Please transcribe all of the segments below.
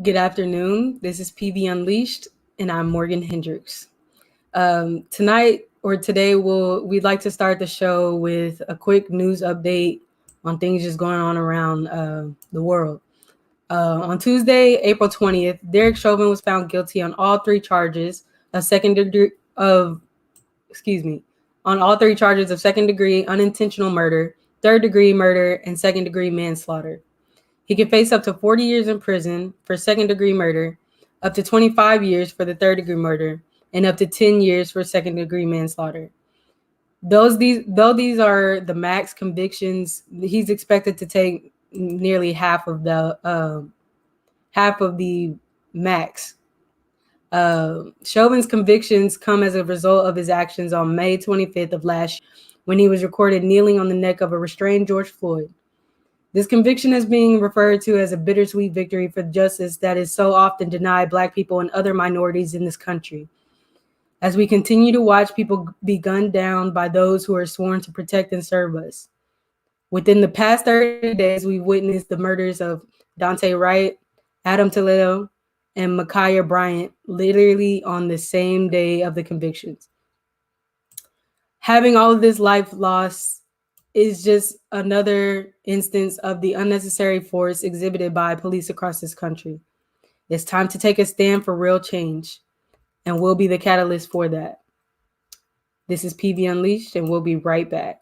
Good afternoon. This is PV Unleashed, and I'm Morgan Hendricks. Today, we'd like to start the show with a quick news update on things just going on around the world. On Tuesday, April 20th, Derek Chauvin was found guilty on all three charges of second degree unintentional murder, third-degree murder, and second-degree manslaughter. He can face up to 40 years in prison for second-degree murder, up to 25 years for the third-degree murder, and up to 10 years for second-degree manslaughter. Though these are the max convictions, he's expected to take nearly half of the max. Chauvin's convictions come as a result of his actions on May 25th of last year, when he was recorded kneeling on the neck of a restrained George Floyd. This conviction is being referred to as a bittersweet victory for justice that is so often denied Black people and other minorities in this country. As we continue to watch people be gunned down by those who are sworn to protect and serve us. Within the past 30 days, we've witnessed the murders of Dante Wright, Adam Toledo, and Ma'Khia Bryant literally on the same day of the convictions. Having all of this life loss is just another instance of the unnecessary force exhibited by police across this country. It's time to take a stand for real change, and we'll be the catalyst for that. This is PV Unleashed, and we'll be right back.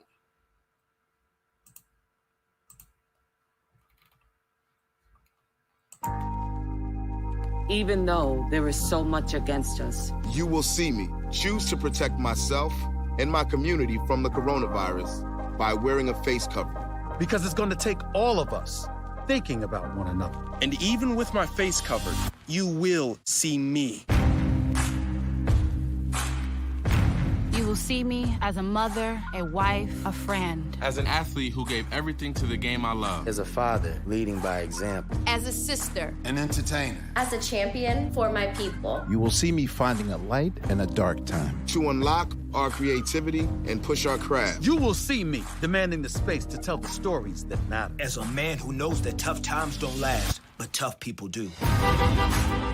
Even though there is so much against us, you will see me choose to protect myself and my community from the coronavirus by wearing a face covering. Because it's going to take all of us thinking about one another. And even with my face covered, you will see me. You will see me as a mother, a wife, a friend. As an athlete who gave everything to the game I love. As a father, leading by example. As a sister. An entertainer. As a champion for my people. You will see me finding a light in a dark time. To unlock our creativity and push our craft. You will see me demanding the space to tell the stories that matter. As a man who knows that tough times don't last, but tough people do.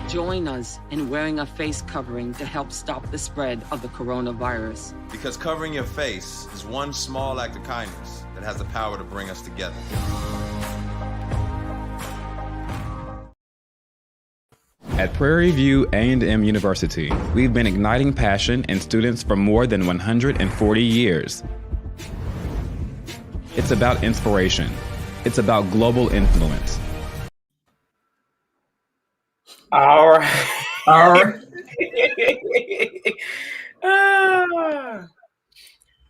Join us in wearing a face covering to help stop the spread of the coronavirus. Because covering your face is one small act of kindness that has the power to bring us together. At Prairie View A&M University, we've been igniting passion in students for more than 140 years. It's about inspiration. It's about global influence. All right.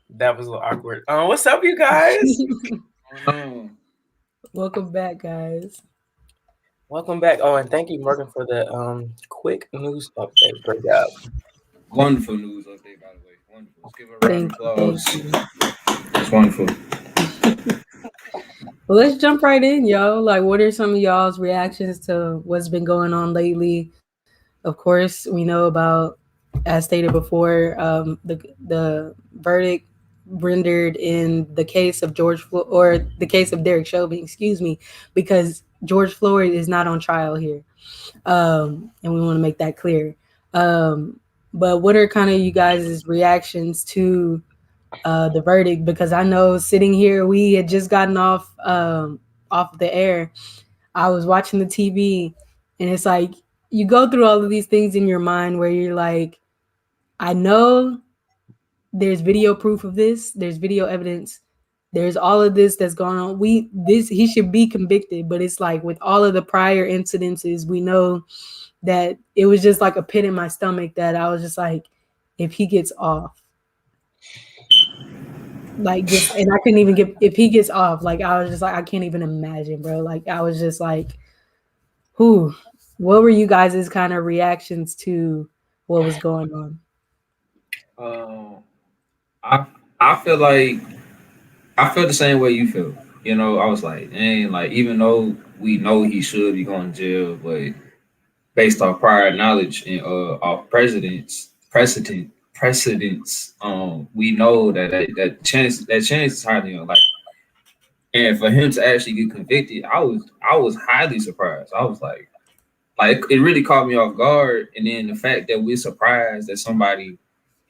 That was a little awkward. What's up, you guys? Welcome back, guys. Welcome back. Oh, and thank you, Morgan, for the quick news update. Great job. Wonderful news update, by the way. Wonderful. Let's give a round of applause. It's wonderful. Well, let's jump right in, yo. Like, what are some of y'all's reactions to what's been going on lately? Of course, we know about, as stated before, the verdict rendered in the case of Derek Chauvin, because George Floyd is not on trial here. And we want to make that clear. But what are kind of you guys' reactions to the verdict? Because I know sitting here, we had just gotten off the air. I was watching the TV, and it's like you go through all of these things in your mind where you're like, I know there's video proof of this, there's video evidence, there's all of this that's going on. He should be convicted, but it's like with all of the prior incidences, we know that it was just like a pit in my stomach that I was just like, if he gets off, like, just, and I couldn't even get, if he gets off, like, I was just like, I can't even imagine, bro. Like, I was just like, what were you guys' kind of reactions to what was going on? I feel like, I feel the same way you feel. You know, I was like, dang, like, even though we know he should be going to jail, but based off prior knowledge and off precedents, we know that chance is highly unlikely. And for him to actually get convicted, I was highly surprised. I was like, Like it really caught me off guard. And then the fact that we're surprised that somebody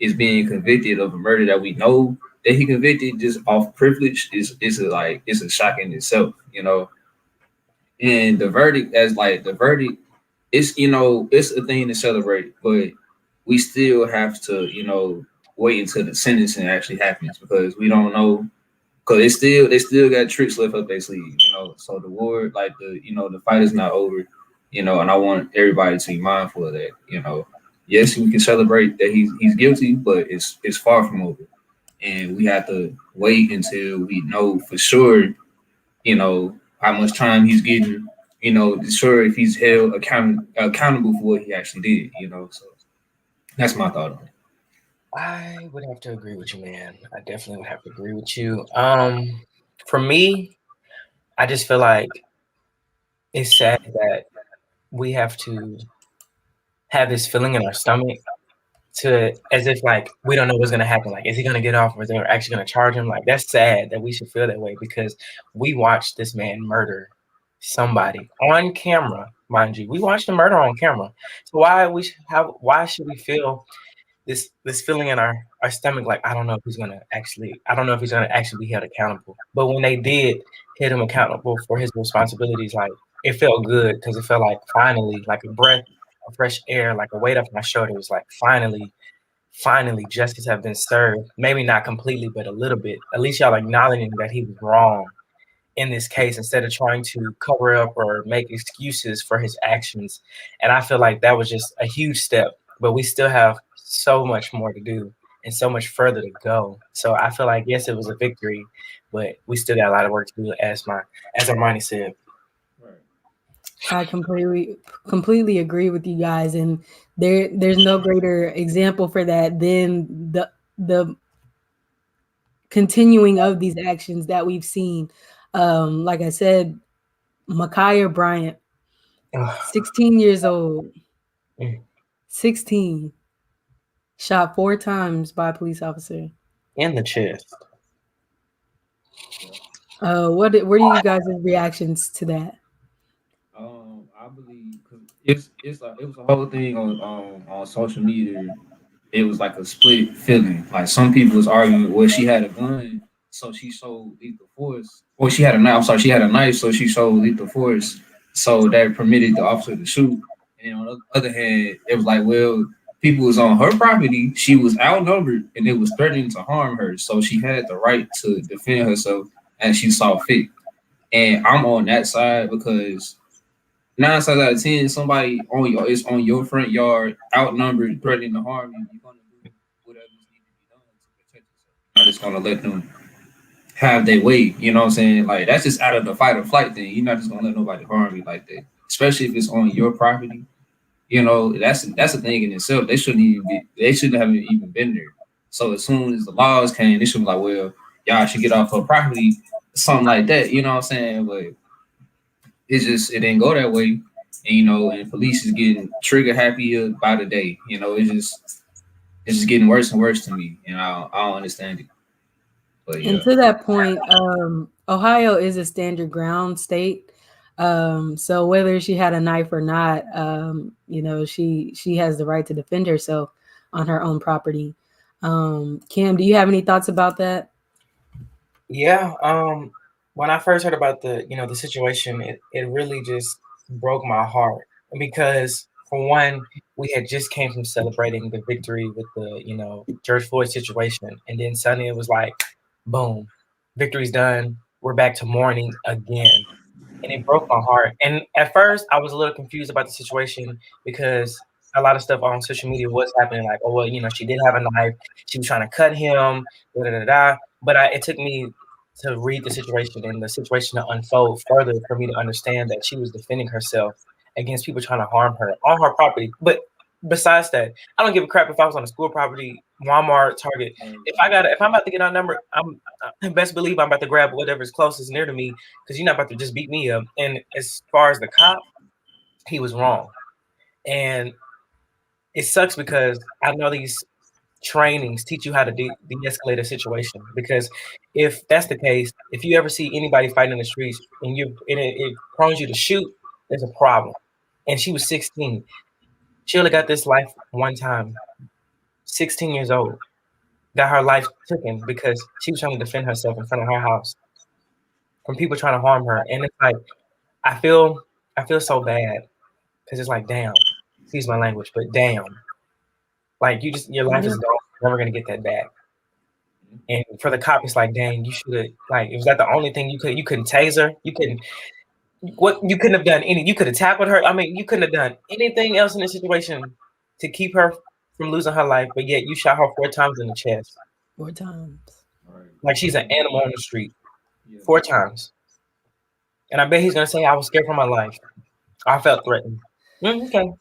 is being convicted of a murder that we know that he convicted just off privilege it's a shock in itself, you know. And the verdict it's it's a thing to celebrate, but we still have to, wait until the sentencing actually happens because we don't know because they still got tricks left up their sleeve, So the war, like the fight is not over, and I want everybody to be mindful of that. Yes, we can celebrate that he's guilty, but it's far from over, and we have to wait until we know for sure, how much time he's getting, sure if he's held accountable for what he actually did, So that's my thought on it. I would have to agree with you, man. I definitely would have to agree with you. For me, I just feel like it's sad that we have to have this feeling in our stomach to as if like we don't know what's gonna happen. Like, is he gonna get off or is they actually gonna charge him? Like, that's sad that we should feel that way because we watched this man murder somebody on camera, mind you. We watched the murder on camera. So why should we feel this feeling in our stomach like I don't know if he's gonna actually be held accountable. But when they did hit him accountable for his responsibilities, like it felt good because it felt like finally, like a breath of fresh air, like a weight off my shoulder. It was like finally justice have been served. Maybe not completely, but a little bit. At least y'all acknowledging that he was wrong in this case instead of trying to cover up or make excuses for his actions. And I feel like that was just a huge step, but we still have so much more to do and so much further to go. So I feel like, yes, it was a victory, but we still got a lot of work to do as Armani said. I completely agree with you guys. And there's no greater example for that than the continuing of these actions that we've seen. Like I said, Ma'Khia Bryant, 16 years old, 16, shot 4 times by a police officer. In the chest. What are you guys' reactions to that? I believe it was a whole thing on social media. It was like a split feeling. Like some people was arguing, well, she had a gun, so she showed lethal force. Or she had a knife. I'm sorry, she had a knife, so she showed lethal force. So that permitted the officer to shoot. And on the other hand, it was like, well, people was on her property. She was outnumbered, and it was threatening to harm her. So she had the right to defend herself as she saw fit. And I'm on that side because 9 times out of 10, somebody is on your front yard, outnumbered, threatening to harm you. You're gonna do whatever needs to be done to protect yourself. You're not just gonna let them have their way. You know what I'm saying? Like that's just out of the fight or flight thing. You're not just gonna let nobody harm you like that, especially if it's on your property. That's a thing in itself. They shouldn't have even been there. So as soon as the laws came, they should be like, well, y'all should get off her property, something like that. You know what I'm saying? But it didn't go that way. And, and police is getting trigger happier by the day. It's just getting worse and worse to me. I don't understand it. But, yeah. And to that point, Ohio is a stand your ground state. So whether she had a knife or not, she has the right to defend herself on her own property. Cam, do you have any thoughts about that? Yeah. When I first heard about the situation, it really just broke my heart because for one, we had just came from celebrating the victory with the, George Floyd situation. And then suddenly it was like, boom, victory's done. We're back to mourning again. And it broke my heart. And at first I was a little confused about the situation because a lot of stuff on social media was happening. Like, oh, well, she did have a knife. She was trying to cut him, But it took me to read the situation and the situation to unfold further for me to understand that she was defending herself against people trying to harm her on her property. But besides that, I don't give a crap if I was on a school property, Walmart, Target. If I'm about to get outnumbered, I'm best believe I'm about to grab whatever's closest near to me because you're not about to just beat me up. And as far as the cop, he was wrong. And it sucks because I know these trainings teach you how to de-escalate a situation, because if that's the case, if you ever see anybody fighting in the streets and it prompts you to shoot, there's a problem. and she was 16. She only got this life one time. 16 years old. Got her life taken because she was trying to defend herself in front of her house from people trying to harm her. And it's like, I feel so bad because it's like, damn, excuse my language, but damn, like your life is gone. You're never gonna get that back. And for the cop, it's like, dang, you should have, like, was that the only thing you couldn't tase her? You couldn't have done you could have tackled her. I mean, you couldn't have done anything else in this situation to keep her from losing her life, but yet you shot her 4 times in the chest. 4 times. Like she's an animal on the street. 4 times. And I bet he's gonna say, I was scared for my life. I felt threatened. Okay.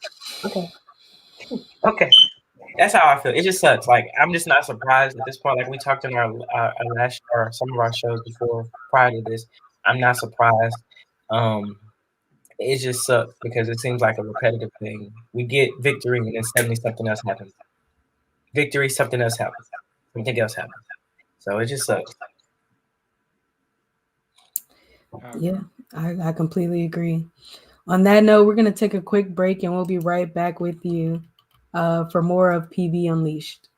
That's how I feel. It just sucks. Like, I'm just not surprised at this point. Like we talked in our last or some of our shows before, prior to this. I'm not surprised. It just sucks because it seems like a repetitive thing. We get victory and then suddenly something else happens. Victory, something else happens. Something else happens. So it just sucks. Yeah, I completely agree. On that note, we're going to take a quick break and we'll be right back with you for more of PV Unleashed.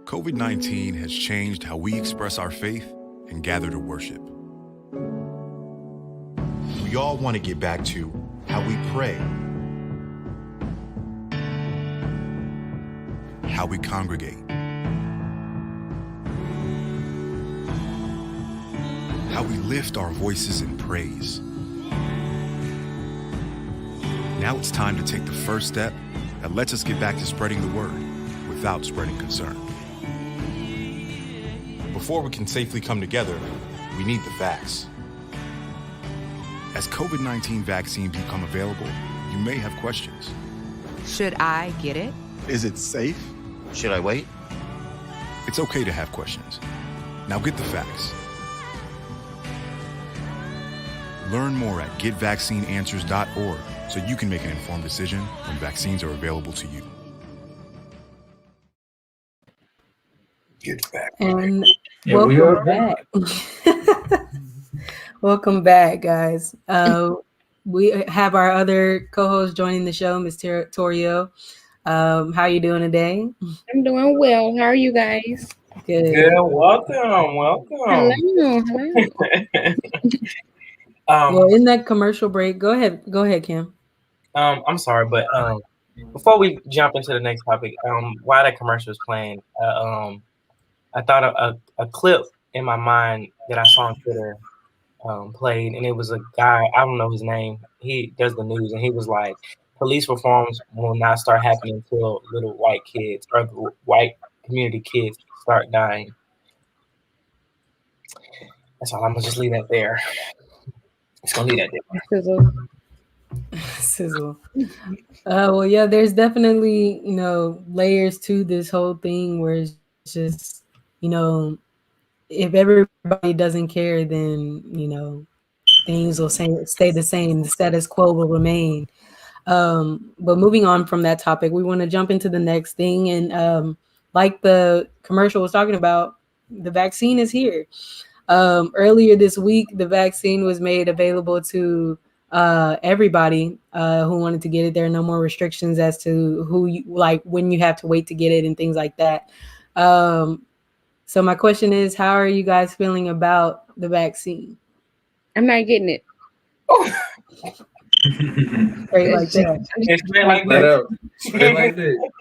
COVID-19 has changed how we express our faith and gather to worship. We all want to get back to how we pray, how we congregate, how we lift our voices in praise. Now it's time to take the first step that lets us get back to spreading the word without spreading concern. Before we can safely come together, we need the facts. As COVID-19 vaccines become available, you may have questions. Should I get it? Is it safe? Should I wait? It's okay to have questions. Now get the facts. Learn more at getvaccineanswers.org so you can make an informed decision when vaccines are available to you. Get back. And Yeah, we are back. Welcome back, guys. We have our other co-host joining the show, Ms. Torio. How you doing today? I'm doing well. How are you guys? Good. Yeah, welcome. Hello. Well, in that commercial break, go ahead, Kim. I'm sorry, but before we jump into the next topic, while that commercial was playing, I thought a clip in my mind that I saw on Twitter played, and it was a guy, I don't know his name, he does the news, and he was like, police reforms will not start happening until little white kids or white community kids start dying. That's all. I'm gonna just leave that there. Just gonna leave that there. Sizzle. Well, yeah, there's definitely, layers to this whole thing where it's just, if everybody doesn't care, then, things will stay the same. The status quo will remain. But moving on from that topic, we want to jump into the next thing. And like the commercial was talking about, the vaccine is here. Earlier this week, the vaccine was made available to everybody who wanted to get it. There are no more restrictions as to when you have to wait to get it and things like that. So my question is, how are you guys feeling about the vaccine? I'm not getting it. Straight like that.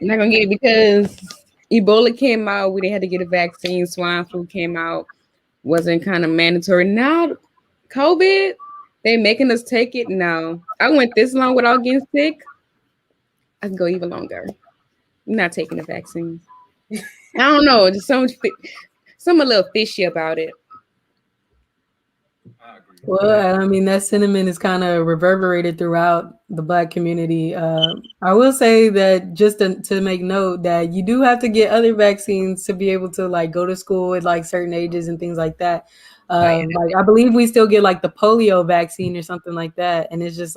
I'm not gonna get it because Ebola came out. We didn't have to get a vaccine. Swine flu came out. Wasn't kind of mandatory. Now, COVID, they making us take it. No, I went this long without getting sick. I can go even longer. I'm not taking the vaccine. I don't know. Just some a little fishy about it. Well, I mean, that sentiment is kind of reverberated throughout the Black community. I will say that just to make note that you do have to get other vaccines to be able to go to school at certain ages and things like that. I believe we still get the polio vaccine or something like that. And it's just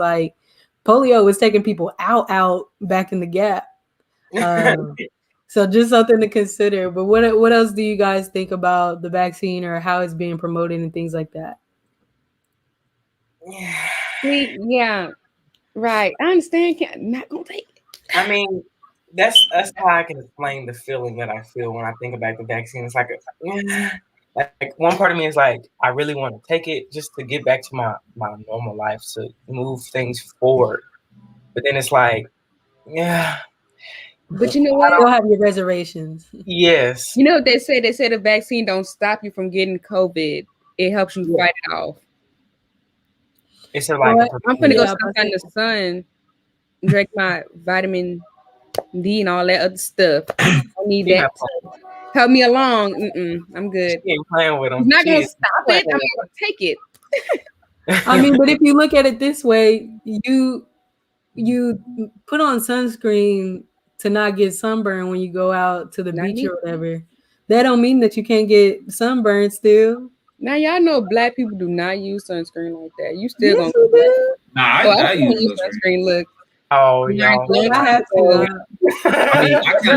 polio was taking people out back in the gap. So just something to consider. But what else do you guys think about the vaccine or how it's being promoted and things like that? See, yeah, right. I understand. Not gonna take it. I mean, that's how I can explain the feeling that I feel when I think about the vaccine. It's like like one part of me is like, I really want to take it just to get back to my normal life, to move things forward. But then it's like, yeah. But you know what? You still have your reservations. Yes. You know what they say? They say the vaccine don't stop you from getting COVID. It helps you fight it off. It's like I'm gonna go step out in the sun, drink my vitamin D and all that other stuff. I need that to help me along. I'm good. She ain't playing with them. I'm not gonna stop it. I'm gonna take it. I mean, but if you look at it this way, you put on sunscreen to not get sunburn when you go out to the beach or whatever. That don't mean that you can't get sunburned still. Now y'all know black people do not use sunscreen like that. You still Yes, gonna do. Nah, I use sunscreen. Look. Oh, y'all. I have to. I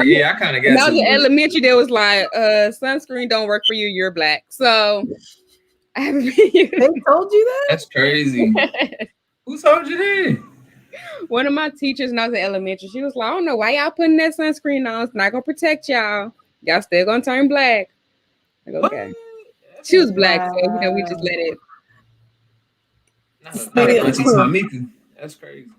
mean, I kind of guess. When I was in elementary, there was like, sunscreen don't work for you. You're black, so I haven't been using. They told you that? That's crazy. Who told you that? One of my teachers when I was in elementary, she was like, I don't know why y'all putting that sunscreen on. It's not gonna protect y'all. Y'all still gonna turn black. Like, okay. She was black, so we just let it. That's crazy.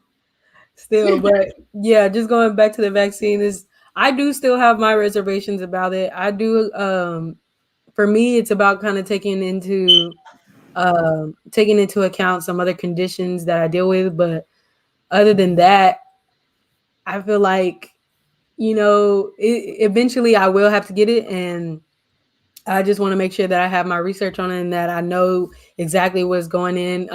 Still, but yeah, just going back to the vaccine I do still have my reservations about it. I do. For me, it's about kind of taking into account some other conditions that I deal with. But other than that, I feel like, eventually I will have to get it, and I just want to make sure that I have my research on it and that I know exactly what's going in.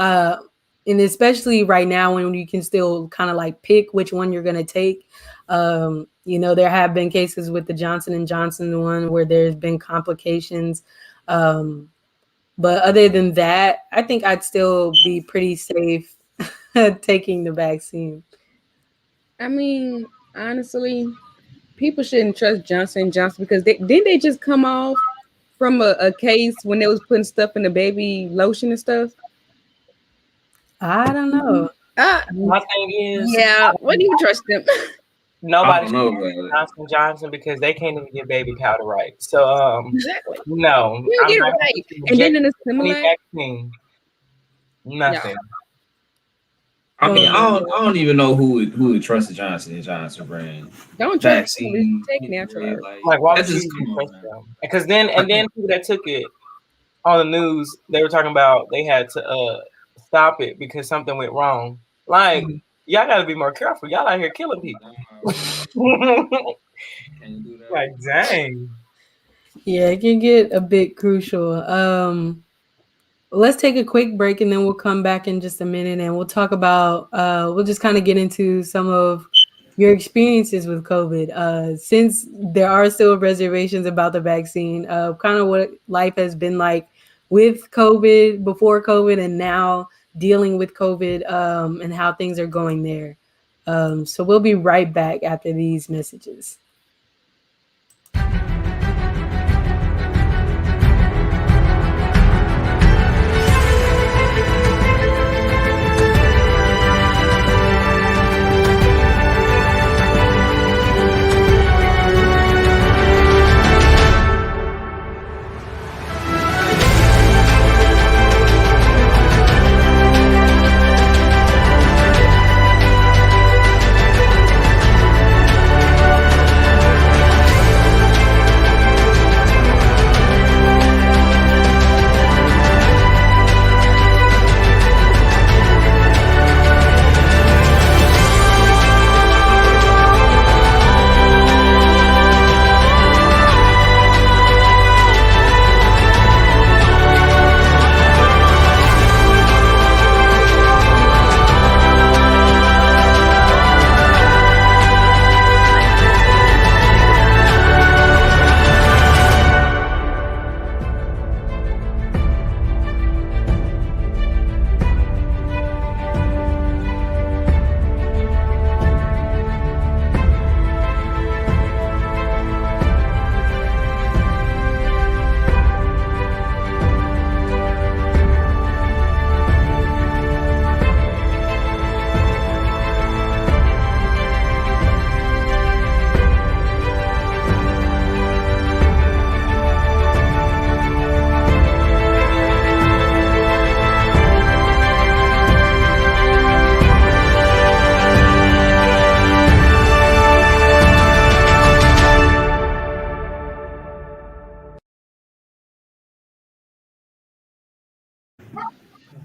And especially right now when you can still kind of like pick which one you're going to take. There have been cases with the Johnson & Johnson one where there's been complications. But other than that, I think I'd still be pretty safe taking the vaccine. I mean, honestly, people shouldn't trust Johnson & Johnson because didn't they just come off from a case when they was putting stuff in the baby lotion and stuff? I don't know. My thing is, what do you trust them? Nobody should Johnson Johnson because they can't even get baby powder right. So exactly. No, you get it right. And then in a similar vaccine, nothing. Yeah. I mean, I don't even know who would trust the Johnson & Johnson brand. Don't trust them. Take natural. Like why would you trust them? Because then people that took it on the news, they were talking about they had to stop it because something went wrong. Like y'all got to be more careful. Y'all out here killing people. Like dang. Yeah, it can get a bit crucial. Let's take a quick break and then we'll come back in just a minute and we'll talk about, we'll just kind of get into some of your experiences with COVID. Since there are still reservations about the vaccine, kind of what life has been like with COVID, before COVID, and now dealing with COVID, and how things are going there. So we'll be right back after these messages.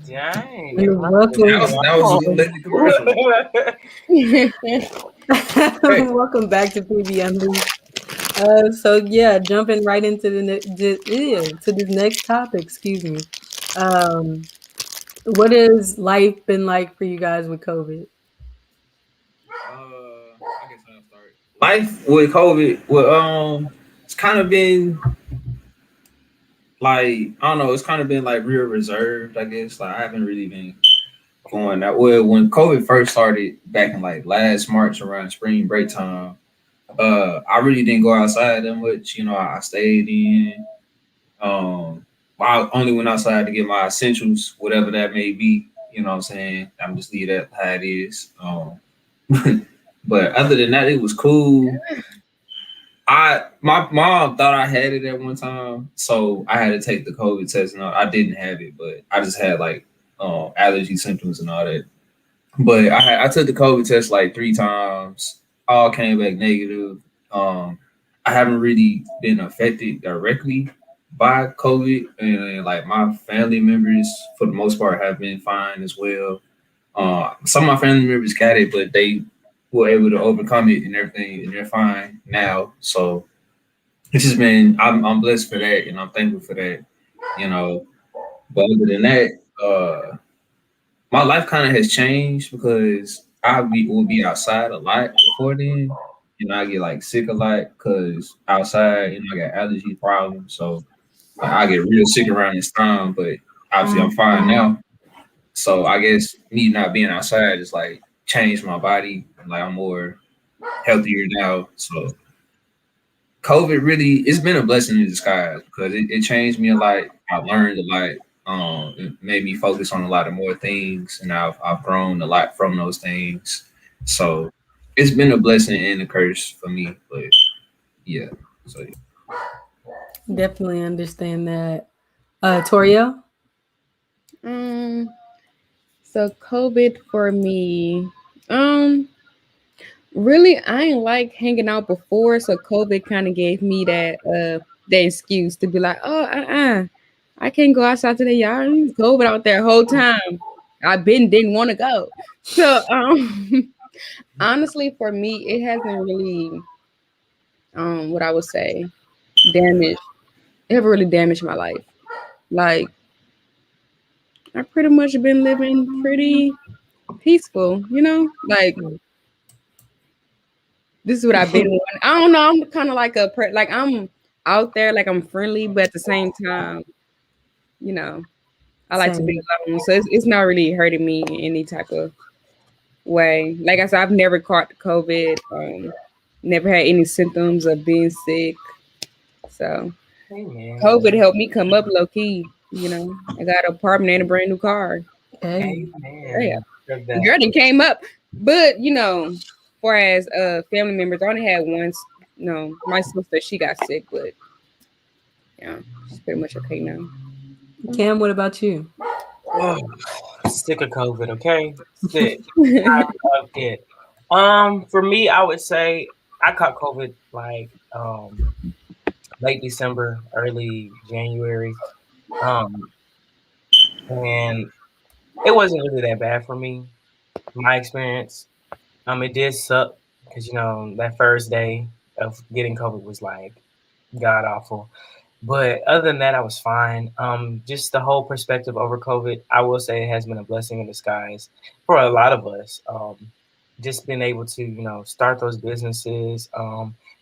Dang. That was a little late commercial. Welcome back to PBM. So yeah, jumping right into to this next topic. Excuse me. What has life been like for you guys with COVID? I guess I'll start. Life with COVID, well, it's kind of been like, I don't know, it's kind of been like real reserved, I guess. Like, I haven't really been going that well. When COVID first started back in like last March around spring break time, I really didn't go outside that much. You know, I stayed in. I only went outside to get my essentials, whatever that may be. You know what I'm saying? I'm just leave that how it is. But other than that, it was cool. My mom thought I had it at one time, so I had to take the COVID test. No, I didn't have it, but I just had like allergy symptoms and all that. But I took the COVID test like 3 times. All came back negative. I haven't really been affected directly by COVID, and like my family members, for the most part, have been fine as well. Some of my family members got it, but they were able to overcome it and everything, and they're fine now. So it's just been, I'm blessed for that, and I'm thankful for that, you know. But other than that, my life kind of has changed because would be outside a lot before then. You know, I get like sick a lot because outside, you know, I got allergy problems. So I get real sick around this time, but obviously I'm fine now. So I guess me not being outside is like changed my body. Like I'm more healthier now. So COVID really, it's been a blessing in disguise because it changed me a lot. I learned a lot. It made me focus on a lot of more things, and I've grown a lot from those things. So it's been a blessing and a curse for me. But yeah, so yeah. Definitely understand that. Toriel? So COVID for me, really, I ain't like hanging out before, so COVID kind of gave me that the excuse to be like, oh, I can't go outside today, y'all. It's COVID out there the whole time. Didn't want to go. So honestly, for me, it hasn't really what I would say damaged. It haven't really damaged my life. Like I pretty much been living pretty peaceful, you know? Like this is what I've been doing. I don't know. I'm kind of like like I'm out there, like I'm friendly, but at the same time, you know, I like to be alone. So it's not really hurting me in any type of way. Like I said, I've never caught COVID. Never had any symptoms of being sick. So COVID helped me come up low key. You know, I got an apartment and a brand new car. Hey, yeah, girl didn't came up, but you know, far as family members, I only had one. No, my sister, she got sick, but yeah, she's pretty much okay now. Cam, what about you? Oh, sick of COVID, okay? Sick. I love it. For me, I would say I caught COVID like late December, early January. And it wasn't really that bad for me. My experience. It did suck because you know that first day of getting COVID was like god awful. But other than that, I was fine. Just the whole perspective over COVID, I will say it has been a blessing in disguise for a lot of us. Just being able to, you know, start those businesses,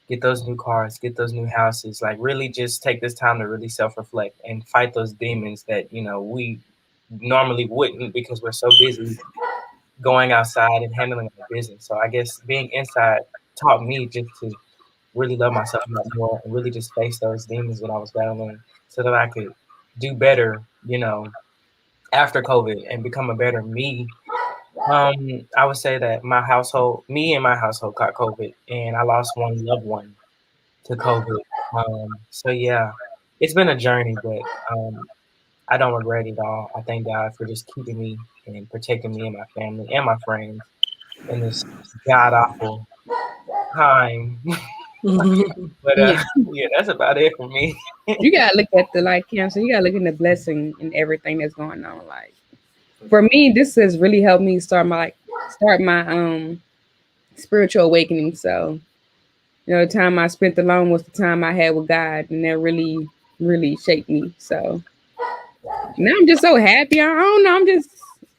get those new cars, get those new houses, like really just take this time to really self-reflect and fight those demons that, you know, we normally wouldn't because we're so busy going outside and handling our business. So I guess being inside taught me just to really love myself a lot more and really just face those demons that I was battling so that I could do better, you know, after COVID and become a better me. I would say that me and my household caught COVID and I lost one loved one to COVID. So yeah, it's been a journey, but I don't regret it all. I thank God for just keeping me and protecting me and my family and my friends in this god awful time. But yeah, that's about it for me. You gotta look at the like cancer. You gotta look at the blessing and everything that's going on. Like For me, this has really helped me start my spiritual awakening. So, the time I spent alone was the time I had with God, and that really, really shaped me. So now I'm just so happy. I don't know.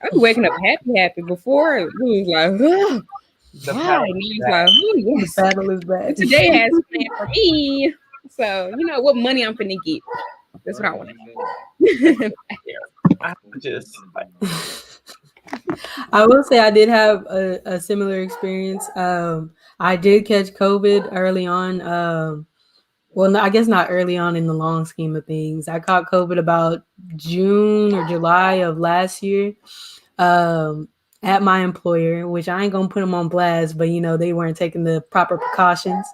I'm waking up happy. Before it was like, oh, The God. battle And is it's back. like, oh, yes. The battle is back. Today has planned for me. So what money I'm finna get. That's what I want to I just I will say I did have a similar experience. I did catch COVID early on. Well, no, I guess not early on in the long scheme of things. I caught COVID about June or July of last year at my employer, which I ain't gonna put them on blast, but they weren't taking the proper precautions.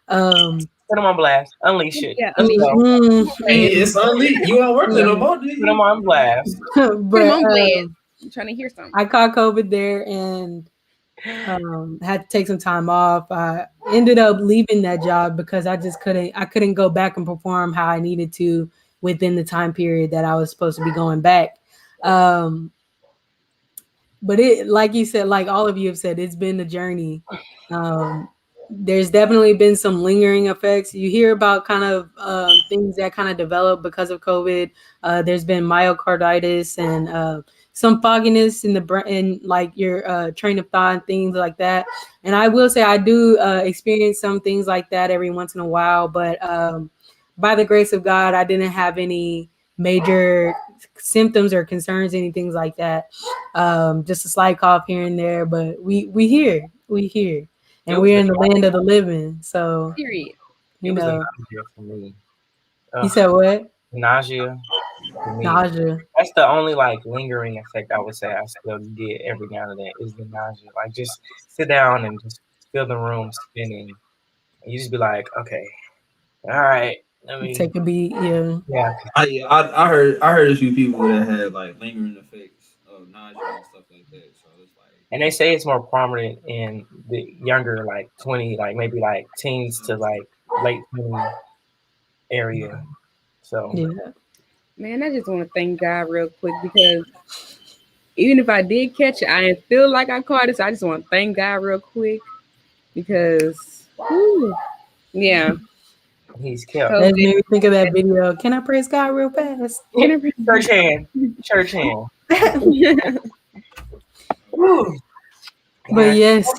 Put them on blast. Unleash it. Yeah, Let's go. Hey, it's unleashed. You don't work there no more, do Put them on blast. Put 'em But on blast. I'm trying to hear something. I caught COVID there and had to take some time off. I ended up leaving that job because I couldn't go back and perform how I needed to within the time period that I was supposed to be going back. But it, like you said, like all of you have said, it's been a journey. There's definitely been some lingering effects. You hear about kind of things that kind of develop because of COVID. There's been myocarditis and some fogginess in the brain, like your train of thought and things like that. And I will say I do experience some things like that every once in a while. But by the grace of God, I didn't have any major symptoms or concerns, anything like that. Just a slight cough here and there, but we here, and we're in the land of the living. So, Period. It was a nausea for me. You said what? Nausea. For me. Nausea. That's the only lingering effect I would say I still get every now and then is the nausea. Like just sit down and just feel the room spinning. And you just be like, okay, all right. Let me take a beat. Yeah. Yeah. I heard a few people that had lingering effects of nausea and stuff like that. So it's and they say it's more prominent in the younger 20, maybe teens to late 20 area. So yeah. Man, I just want to thank God real quick because even if I did catch it, I didn't feel like I caught it. So I just want to thank God real quick because, yeah. He's kept. That made me think of that video. Can I praise God real fast? Church hand. Church hand. But yes,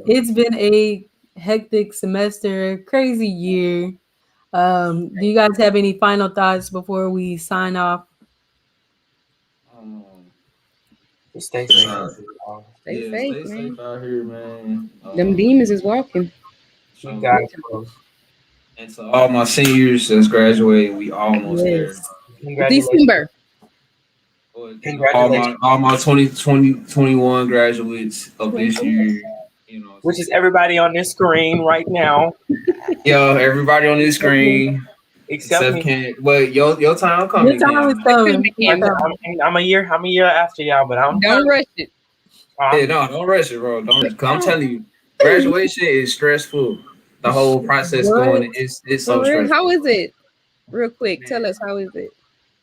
it's been a hectic semester, crazy year. Do you guys have any final thoughts before we sign off? Just stay safe. Stay safe out here, man. Them demons is walking. You got it. And to all my seniors that's graduating, we almost there. December. All my 2021 graduates of this year, which is everybody on this screen right now. Yo, everybody on this screen. Except me. Ken. But your time coming. Your time is coming. I'm a year after y'all, but don't rush it. Yeah, no, don't rush it, bro. Cause I'm telling you, graduation is stressful. The whole process going, it's so stressful. How is it? Real quick, tell us how is it?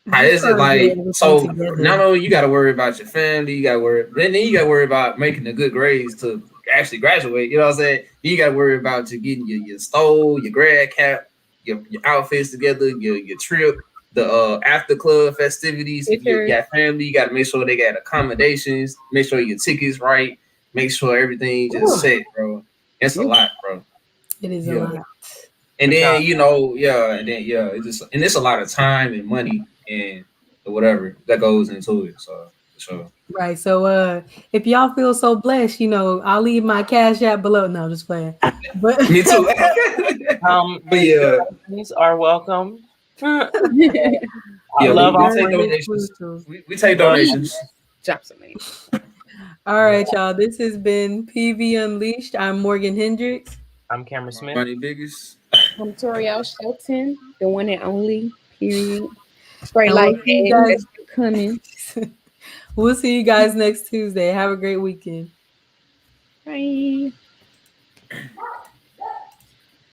How is it so? Not only you got to worry about your family, you got to worry. Then you got to worry about making the good grades to actually graduate. You know what I'm saying? You got to worry about you getting your stole, your grad cap, your outfits together, your trip, the after club festivities. If you got family, you got to make sure they got accommodations. Make sure your tickets right. Make sure everything just set, bro. It's a lot, bro. It is a lot. And then it's a lot of time and money and whatever that goes into it. So for sure. Right. So if y'all feel so blessed, I'll leave my Cash App below. No, I'm just playing. But me too. But yeah, these are welcome. I love all donations. We take donations. Drop some name. All right, y'all. This has been PV Unleashed. I'm Morgan Hendricks. I'm Cameron Smith. Money Biggest. I'm Toriel Shelton, the one and only. Period. Spray like that's coming. We'll see you guys next Tuesday. Have a great weekend. Bye.